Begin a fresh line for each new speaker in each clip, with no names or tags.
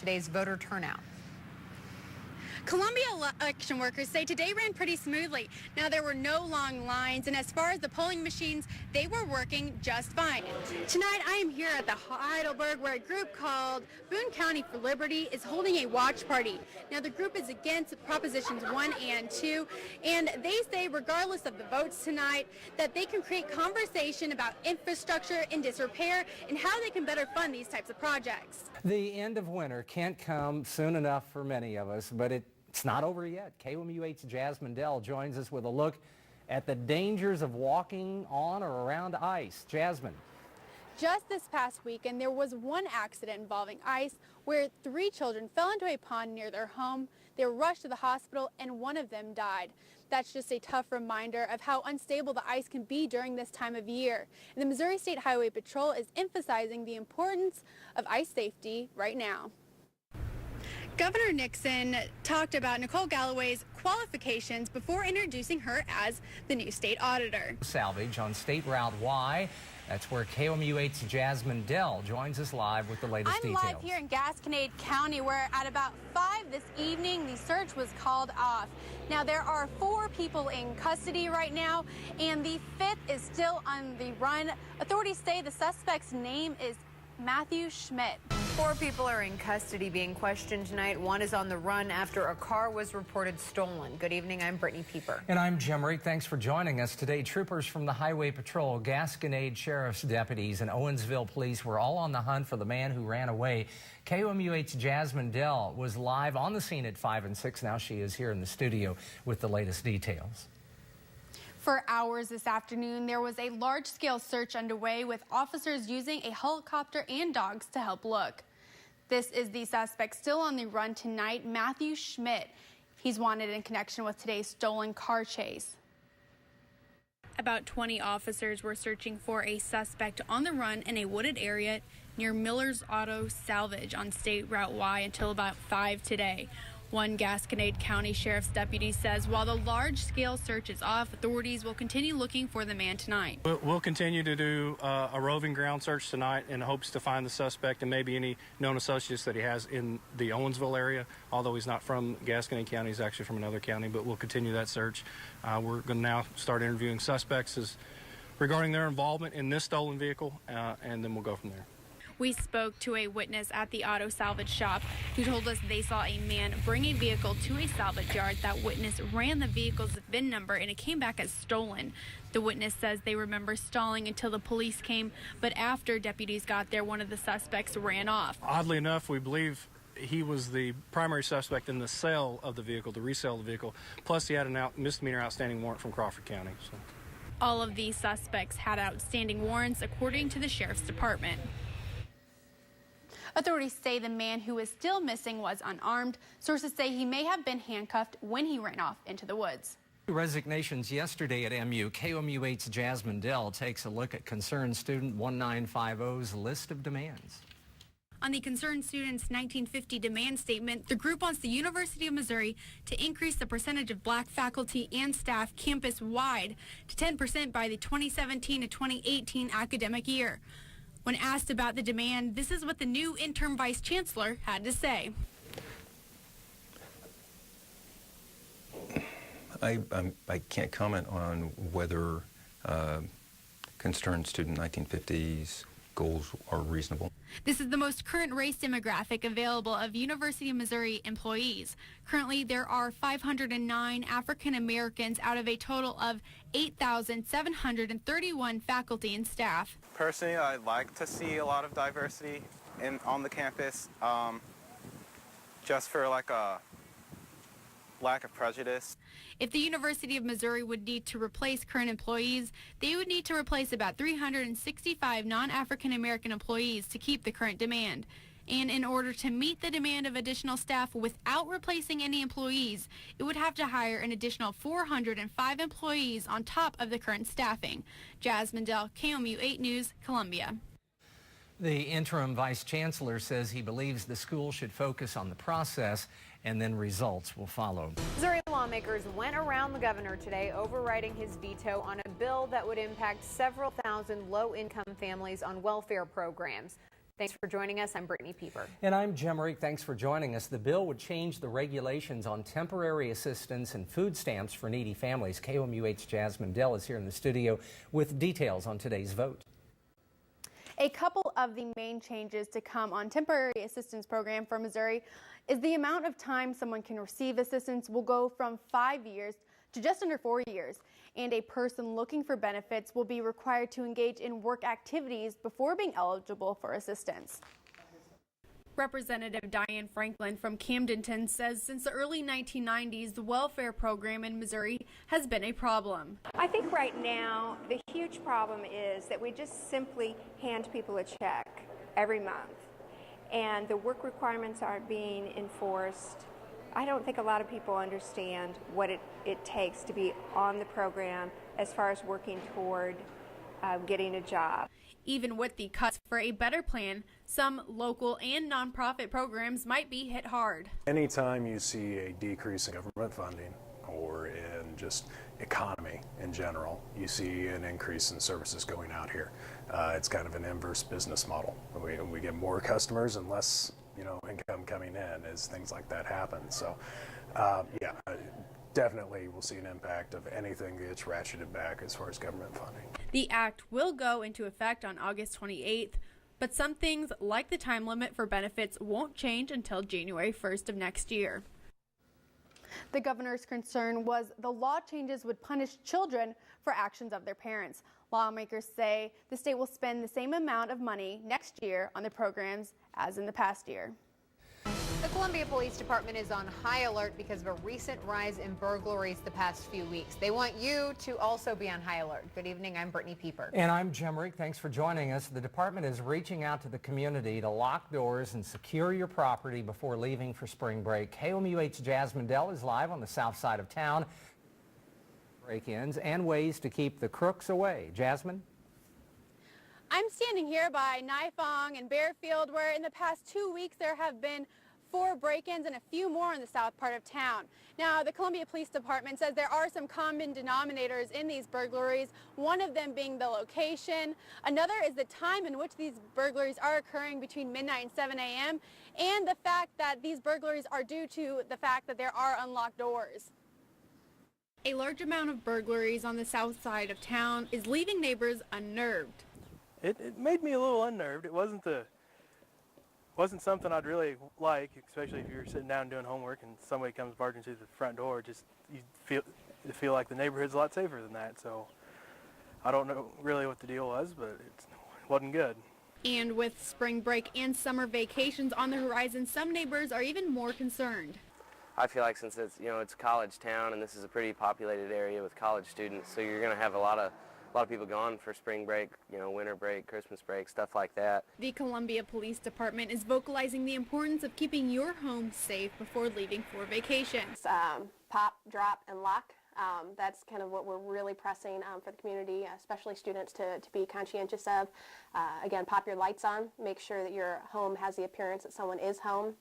today's voter turnout.
Columbia election workers say today ran pretty smoothly. Now, there were no long lines, and as far as the polling machines, they were working just fine. Tonight, I am here at the Heidelberg, where a group called Boone County for Liberty is holding a watch party. Now, the group is against Propositions 1 and 2, and they say, regardless of the votes tonight, that they can create conversation about infrastructure and disrepair and how they can better fund these types of projects.
The end of winter can't come soon enough for many of us, but it's not over yet. KOMU8's Jasmine Dell joins us with a look at the dangers of walking on or around ice. Jasmine.
Just this past weekend, there was one accident involving ice where 3 children fell into a pond near their home. They were rushed to the hospital and one of them died. That's just a tough reminder of how unstable the ice can be during this time of year. And the Missouri State Highway Patrol is emphasizing the importance of ice safety right now. Governor Nixon talked about Nicole Galloway's qualifications before introducing her as the new state auditor.
Salvage on State Route Y. That's where KOMU8's Jasmine Dell joins us live with the latest details.
I'm live here in Gasconade County, where at about 5 this evening, the search was called off. Now, there are 4 people in custody right now, and the 5th is still on the run. Authorities say the suspect's name is Matthew Schmidt.
4 people are in custody being questioned tonight. 1 is on the run after a car was reported stolen. Good evening, I'm Brittany Pieper.
And I'm Jim Reek. Thanks for joining us today. Troopers from the Highway Patrol, Gasconade Sheriff's deputies, and Owensville Police were all on the hunt for the man who ran away. KOMU8's Jasmine Dell was live on the scene at 5 and 6. Now she is here in the studio with the latest details.
For hours this afternoon, there was a large-scale search underway with officers using a helicopter and dogs to help look. This is the suspect still on the run tonight, Matthew Schmidt. He's wanted in connection with today's stolen car chase. About 20 officers were searching for a suspect on the run in a wooded area near Miller's Auto Salvage on State Route Y until about 5 today. One Gasconade County Sheriff's deputy says while the large-scale search is off, authorities will continue looking for the man tonight.
We'll continue to do a roving ground search tonight in hopes to find the suspect and maybe any known associates that he has in the Owensville area. Although he's not from Gasconade County, he's actually from another county, but we'll continue that search. We're going to now start interviewing suspects regarding their involvement in this stolen vehicle, and then we'll go from there.
We spoke to a witness at the auto salvage shop who told us they saw a man bring a vehicle to a salvage yard. That witness ran the vehicle's VIN number and it came back as stolen. The witness says they remember stalling until the police came, but after deputies got there, one of the suspects ran off.
Oddly enough, we believe he was the primary suspect in the sale of the vehicle, the resale of the vehicle, plus he had a misdemeanor outstanding warrant from Crawford County. So.
All of these suspects had outstanding warrants, according to the Sheriff's Department. Authorities say the man who is still missing was unarmed. Sources say he may have been handcuffed when he ran off into the woods.
Resignations yesterday at MU. KOMU8's Jasmine Dell takes a look at concerned student 1950's list of demands.
On the Concerned Students 1950 demand statement, the group wants the University of Missouri to increase the percentage of black faculty and staff campus-wide to 10% by the 2017 to 2018 academic year. When asked about the demand, this is what the new interim vice chancellor had to say.
I can't comment on whether concerned student 1950's goals are reasonable.
This is the most current race demographic available of University of Missouri employees. Currently, there are 509 African Americans out of a total of 8,731 faculty and staff.
Personally, I'd like to see a lot of diversity on the campus, just for like a lack of prejudice.
If the University of Missouri would need to replace current employees, they would need to replace about 365 non-African American employees to keep the current demand. And in order to meet the demand of additional staff without replacing any employees, it would have to hire an additional 405 employees on top of the current staffing. Jasmine Dell, KOMU8 News, Columbia.
The interim vice chancellor says he believes the school should focus on the process and then results will follow.
Missouri lawmakers went around the governor today overriding his veto on a bill that would impact several thousand low-income families on welfare programs. Thanks for joining us. I'm Brittany Pieper.
And I'm Jim Reek. Thanks for joining us. The bill would change the regulations on temporary assistance and food stamps for needy families. KOMU8's Jasmine Dell is here in the studio with details on today's vote.
A couple of the main changes to come on temporary assistance program for Missouri is the amount of time someone can receive assistance will go from 5 years to just under 4 years, and a person looking for benefits will be required to engage in work activities before being eligible for assistance. Representative Diane Franklin from Camdenton says since the early 1990s, the welfare program in Missouri has been a problem.
I think right now the huge problem is that we just simply hand people a check every month, and the work requirements aren't being enforced. I don't think a lot of people understand what it takes to be on the program as far as working toward getting a job.
Even with the cuts for a better plan, some local and nonprofit programs might be hit hard.
Anytime you see a decrease in government funding or in just economy in general, you see an increase in services going out here. It's kind of an inverse business model. We get more customers and less income coming in as things like that happen. So yeah, definitely we'll see an impact of anything that gets ratcheted back as far as government funding.
The act will go into effect on August 28th, but some things like the time limit for benefits won't change until January 1st of next year. The governor's concern was the law changes would punish children for actions of their parents. Lawmakers say the state will spend the same amount of money next year on the programs as in the past year.
The Columbia Police Department is on high alert because of a recent rise in burglaries the past few weeks. They want you to also be on high alert. Good evening, I'm Brittany Pieper.
And I'm Jim Reek. Thanks for joining us. The department is reaching out to the community to lock doors and secure your property before leaving for spring break. KOMU8's Jasmine Dell is live on the south side of town. Break-ins and ways to keep the crooks away. Jasmine?
I'm standing here by Nifong and Bearfield, where in the past 2 weeks there have been 4 break-ins and a few more in the south part of town. Now, the Columbia Police Department says there are some common denominators in these burglaries, one of them being the location. Another is the time in which these burglaries are occurring between midnight and 7 a.m. and the fact that these burglaries are due to the fact that there are unlocked doors. A large amount of burglaries on the south side of town is leaving neighbors unnerved.
It made me a little unnerved. It wasn't something I'd really like, especially if you're sitting down doing homework and somebody comes barging through the front door. Just you feel like the neighborhood's a lot safer than that. So I don't know really what the deal was, but it wasn't good.
And with spring break and summer vacations on the horizon, some neighbors are even more concerned.
I feel like since it's a college town and this is a pretty populated area with college students, so you're going to have a lot of people gone for spring break, winter break, Christmas break, stuff like that.
The Columbia Police Department is vocalizing the importance of keeping your home safe before leaving for vacations.
Pop, drop, and lock. That's kind of what we're really pressing for the community, especially students, to be conscientious of. Again, pop your lights on. Make sure that your home has the appearance that someone is home.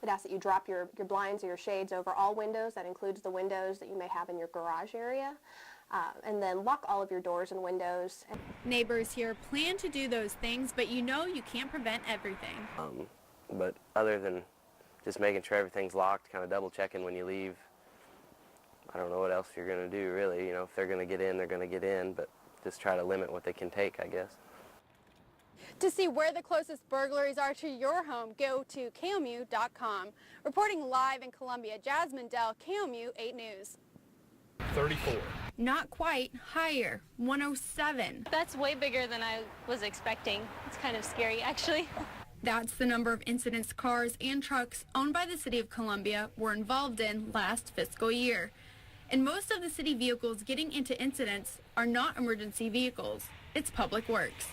It asks that you drop your blinds or your shades over all windows. That includes the windows that you may have in your garage area. And then lock all of your doors and windows.
Neighbors here plan to do those things, but you can't prevent everything.
But other than just making sure everything's locked, kind of double checking when you leave, I don't know what else you're going to do really. If they're going to get in, they're going to get in, but just try to limit what they can take, I guess.
To see where the closest burglaries are to your home, go to KOMU.com. Reporting live in Columbia, Jasmine Dell, KOMU 8 News.
34.
Not quite. Higher. 107.
That's way bigger than I was expecting. It's kind of scary, actually.
That's the number of incidents cars and trucks owned by the City of Columbia were involved in last fiscal year. And most of the city vehicles getting into incidents are not emergency vehicles. It's Public Works.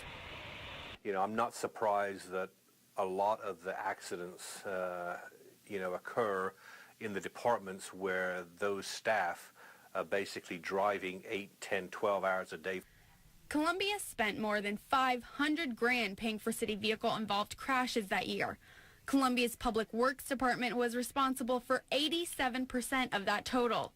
I'm not surprised that a lot of the accidents, occur in the departments where those staff are basically driving 8, 10, 12 hours a day.
Columbia spent more than $500 grand paying for city vehicle-involved crashes that year. Columbia's Public Works Department was responsible for 87% of that total.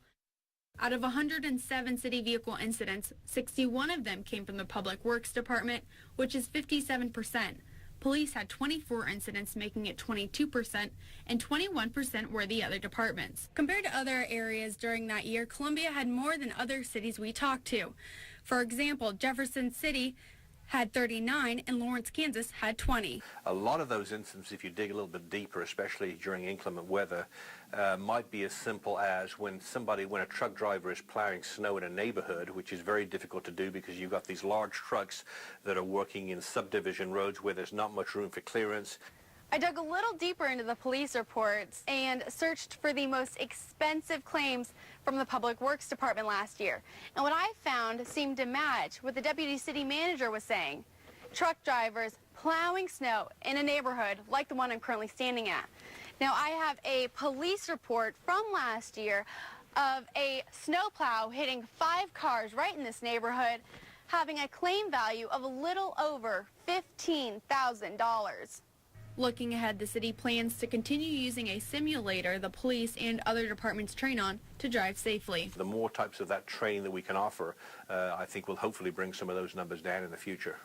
Out of 107 city vehicle incidents, 61 of them came from the Public Works Department, which is 57%. police had 24 incidents, making it 22%, and 21% were the other departments. Compared to other areas during that year, Columbia had more than other cities we talked to. For example, Jefferson City had 39 and Lawrence, Kansas had 20.
A lot of those incidents, if you dig a little bit deeper, especially during inclement weather, might be as simple as when a truck driver is plowing snow in a neighborhood, which is very difficult to do because you've got these large trucks that are working in subdivision roads where there's not much room for clearance.
I dug a little deeper into the police reports and searched for the most expensive claims from the Public Works Department last year. And what I found seemed to match what the deputy city manager was saying. Truck drivers plowing snow in a neighborhood like the one I'm currently standing at. Now, I have a police report from last year of a snowplow hitting 5 cars right in this neighborhood, having a claim value of a little over $15,000. Looking ahead, the city plans to continue using a simulator the police and other departments train on to drive safely.
The more types of that training that we can offer, I think will hopefully bring some of those numbers down in the future.